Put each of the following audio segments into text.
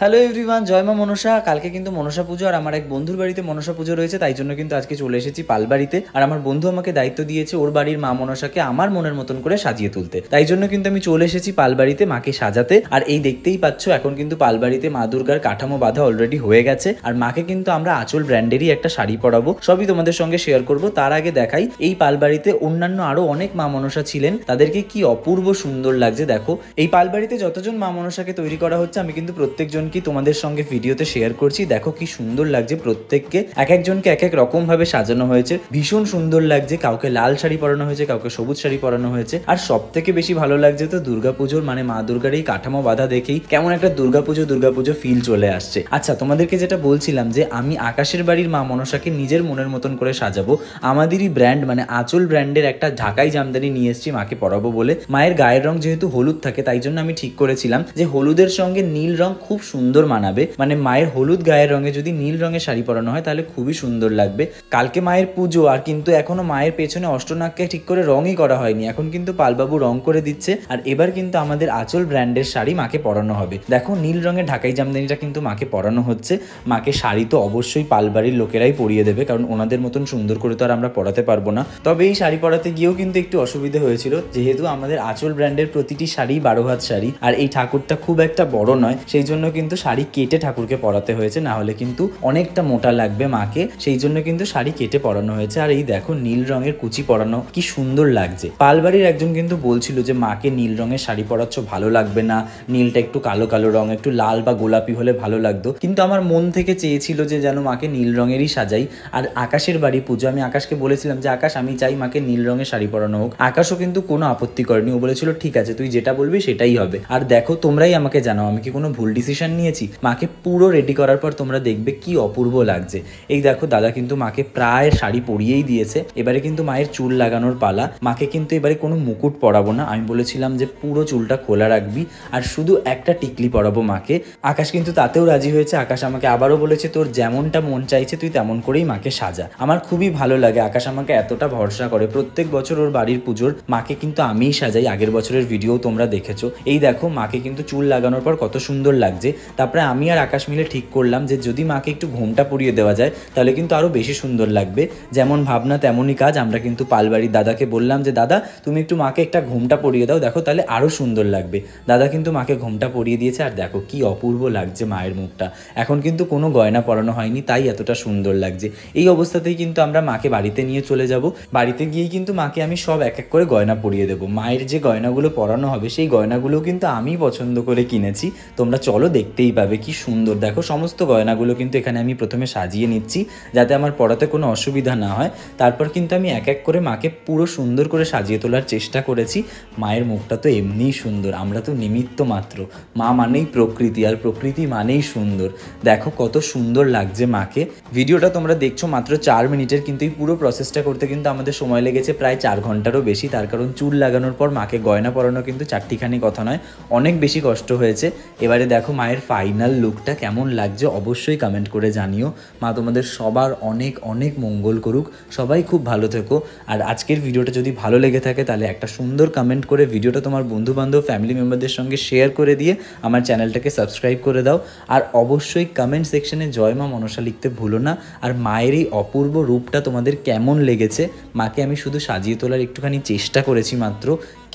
Hello everyone, জয় মা মনসা। কালকে কিন্তু মনসা পুজো আর আমার এক বন্ধুর বাড়িতে মনসা পুজো রয়েছে, তাই জন্য কিন্তু আজকে চলে এসেছি পালবাড়িতে। আর আমার বন্ধু আমাকে দায়িত্ব দিয়েছে ওর বাড়ির মা মনসাকে আমার মনের মতন করে সাজিয়ে তুলতে, তাই জন্য কিন্তু আমি চলে এসেছি পালবাড়িতে মাকে সাজাতে। আর এই দেখতেই পাচ্ছ এখন কিন্তু পালবাড়িতে মা দুর্গার কাঠামো বাঁধা অলরেডি হয়ে গেছে। আর মাকে কিন্তু আমরা আঁচল ব্র্যান্ডেরই একটা শাড়ি পরাবো, সবই তোমাদের সঙ্গে শেয়ার করব। তার আগে দেখাই এই পালবাড়িতে অন্যান্য আরো অনেক মা মনসা ছিলেন, তাদেরকে কি অপূর্ব সুন্দর লাগছে দেখো। এই পালবাড়িতে যতজন মা মনসাকে তৈরি করা হচ্ছে আমি কিন্তু প্রত্যেকজনকে তোমাদের সঙ্গে ভিডিওতে শেয়ার করছি। দেখো কি সুন্দর লাগছে, প্রত্যেককে এক একজনকে এক এক রকম ভাবে সাজানো হয়েছে, ভীষণ সুন্দর লাগছে। কাউকে লাল শাড়ি পরানো হয়েছে, কাউকে সবুজ শাড়ি পরানো হয়েছে। আর সব থেকে বেশি ভালো লাগছে তো দুর্গাপুজোর মানে মা দুর্গার এই কাঠামো বাঁধা দেখেই কেমন একটা দুর্গাপুজো ফিল চলে আসছে। আচ্ছা, তোমাদেরকে যেটা বলছিলাম যে আমি আকাশের বাড়ির মা মনসাকে নিজের মনের মতন করে সাজাবো। আমাদেরই ব্র্যান্ড মানে আঁচল ব্র্যান্ডের একটা ঢাকাই জামদানি নিয়ে এসেছি মাকে পরাবো বলে। মায়ের গায়ের রং যেহেতু হলুদ থাকে, তাই জন্য আমি ঠিক করেছিলাম যে হলুদের সঙ্গে নীল রং খুব সুন্দর মানাবে। মানে মায়ের হলুদ গায়ের রঙে যদি নীল রঙের শাড়ি পরানো হয় তাহলে খুবই সুন্দর লাগবে। কালকে মায়ের পুজো, আর কিন্তু এখনো মায়ের পেছনে অষ্টনাগকে ঠিক করে রঙই করা হয়নি, এখন কিন্তু পালবাবু রং করে দিচ্ছে। আর এবার কিন্তু আমাদের আঁচল ব্র্যান্ডের শাড়ি মাকে পরানো হবে। দেখো নীল রঙের ঢাকাই জামদানিটা কিন্তু মাকে পরানো হচ্ছে। মাকে শাড়ি তো অবশ্যই পালবাড়ির লোকেরাই পরিয়ে দেবে, কারণ ওনাদের মতন সুন্দর করে তো আর আমরা পরাতে পারবো না। তবে এই শাড়ি পরাতে গিয়েও কিন্তু একটু অসুবিধা হয়েছিল, যেহেতু আমাদের আঁচল ব্র্যান্ডের প্রতিটি শাড়ি 12 হাত শাড়ি, আর এই ঠাকুরটা খুব একটা বড় নয়, সেই জন্য কিন্তু শাড়ি কেটে ঠাকুরকে পরাতে হয়েছে, না হলে কিন্তু অনেকটা মোটা লাগবে মাকে, সেই জন্য কিন্তু শাড়ি কেটে পরানো হয়েছে। আর এই দেখো নীল রঙের কুচি পরানো, কি সুন্দর লাগছে। পালবাড়ির একজন কিন্তু বলছিল যে মাকে নীল রঙের শাড়ি পরাচ্ছ, ভালো লাগবে না, নীলটা একটু কালো কালো রং, একটু লাল বা গোলাপি হলে ভালো লাগতো। কিন্তু আমার মন থেকে চেয়েছিল যে যেন মাকে নীল রঙেরই সাজাই। আর আকাশের বাড়ি পুজো, আমি আকাশকে বলেছিলাম যে আকাশ আমি চাই মাকে নীল রঙের শাড়ি পরানো হোক। আকাশও কিন্তু কোনো আপত্তি করেনি, ও বলেছিল ঠিক আছে তুই যেটা বলবি সেটাই হবে। আর দেখো তোমরাই আমাকে জানাও আমি কি কোনো ভুল ডিসিশন নিয়েছি। মাকে পুরো রেডি করার পর তোমরা দেখবে কি অপূর্ব লাগছে। এই দেখো দাদা কিন্তু মাকে প্রায় শাড়ি পরিয়েই দিয়েছে, এবারে কিন্তু মায়ের চুল লাগানোর পালা। মাকে কিন্তু এবারে কোনো মুকুট পরাবো না, আমি বলেছিলাম যে পুরো চুলটা খোলা রাখবি আর শুধু একটা টিকলি পরাবো মাকে। আকাশ কিন্তু তাতেও রাজি হয়েছে। আকাশ আমাকে আবারও বলেছে তোর যেমনটা মন চাইছে তুই তেমন করেই মাকে সাজা। আমার খুবই ভালো লাগে আকাশ আমাকে এতটা ভরসা করে। প্রত্যেক বছর ওর বাড়ির পুজোর মাকে কিন্তু আমিই সাজাই, আগের বছরের ভিডিও তোমরা দেখেছো। এই দেখো মাকে কিন্তু চুল লাগানোর পর কত সুন্দর লাগছে। তারপরে আমি আর আকাশ মিলে ঠিক করলাম যে যদি মাকে একটু ঘোমটা পরিয়ে দেওয়া যায় তাহলে কিন্তু আরো বেশি সুন্দর লাগবে। যেমন ভাবনা তেমনই কাজ। আমরা কিন্তু পালবাড়ির দাদাকে বললাম যে দাদা তুমি একটু মাকে একটা ঘোমটা পরিয়ে দাও, দেখো তাহলে আরো সুন্দর লাগবে। দাদা কিন্তু মাকে ঘোমটা পরিয়ে দিয়েছে। আর দেখো কি অপূর্ব লাগছে মায়ের মুখটা। এখন কিন্তু কোনো গয়না পরানো হয়নি, তাই এতটা সুন্দর লাগছে। এই অবস্থাতেই কিন্তু আমরা মাকে বাড়িতে নিয়ে চলে যাব। বাড়িতে গিয়েই কিন্তু মাকে আমি সব এক এক করে গয়না পরিয়ে দেবো। মায়ের যে গয়নাগুলো পরানো হবে সেই গয়নাগুলো কিন্তু আমি পছন্দ করে কিনেছি, তোমরা চলো দেখতেই পাবে কি সুন্দর। দেখো সমস্ত গয়নাগুলো কিন্তু এখানে আমি প্রথমে সাজিয়ে নিচ্ছি যাতে আমার পরাতে কোনো অসুবিধা না হয়। তারপর কিন্তু আমি এক এক করে মাকে পুরো সুন্দর করে সাজিয়ে তোলার চেষ্টা করেছি। মায়ের মুখটা তো এমনিই সুন্দর, আমরা তো নিমিত্ত মাত্র। মা মানেই প্রকৃতি, আর প্রকৃতি মানেই সুন্দর। দেখো কত সুন্দর লাগছে মাকে। ভিডিওটা তোমরা দেখছো মাত্র 4 মিনিটের, কিন্তু এই পুরো প্রসেসটা করতে কিন্তু আমাদের সময় লেগেছে প্রায় 4 ঘন্টারও বেশি। তার কারণ চুল লাগানোর পর মাকে গয়না পরানো কিন্তু চারটিখানি কথা নয়, অনেক বেশি কষ্ট হয়েছে। এবারে দেখো মায়ের ফাইনাল লুকটা কেমন লাগছে অবশ্যই কমেন্ট করে জানিও। মা তোমাদের সবার অনেক অনেক মঙ্গল করুক, সবাই খুব ভালো থেকো। আর আজকের ভিডিওটা যদি ভালো লেগে থাকে তাহলে একটা সুন্দর কমেন্ট করে ভিডিওটা তোমার বন্ধুবান্ধব ফ্যামিলি মেম্বারদের সঙ্গে শেয়ার করে দিয়ে আমার চ্যানেলটাকে সাবস্ক্রাইব করে দাও। আর অবশ্যই কমেন্ট সেকশনে জয় মা মনসা লিখতে ভুলো না। আর মায়ের এই অপূর্ব রূপটা তোমাদের কেমন লেগেছে। মাকে আমি শুধু সাজিয়ে তোলার একটুখানি চেষ্টা করেছি মাত্র,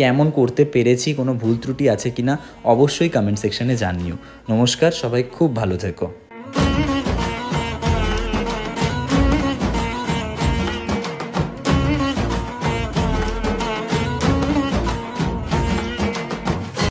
কেমন করতে পেরেছি, কোনো ভুল ত্রুটি আছে কিনা অবশ্যই কমেন্ট সেকশনে জানিও। নমস্কার, সবাই খুব ভালো থেকো।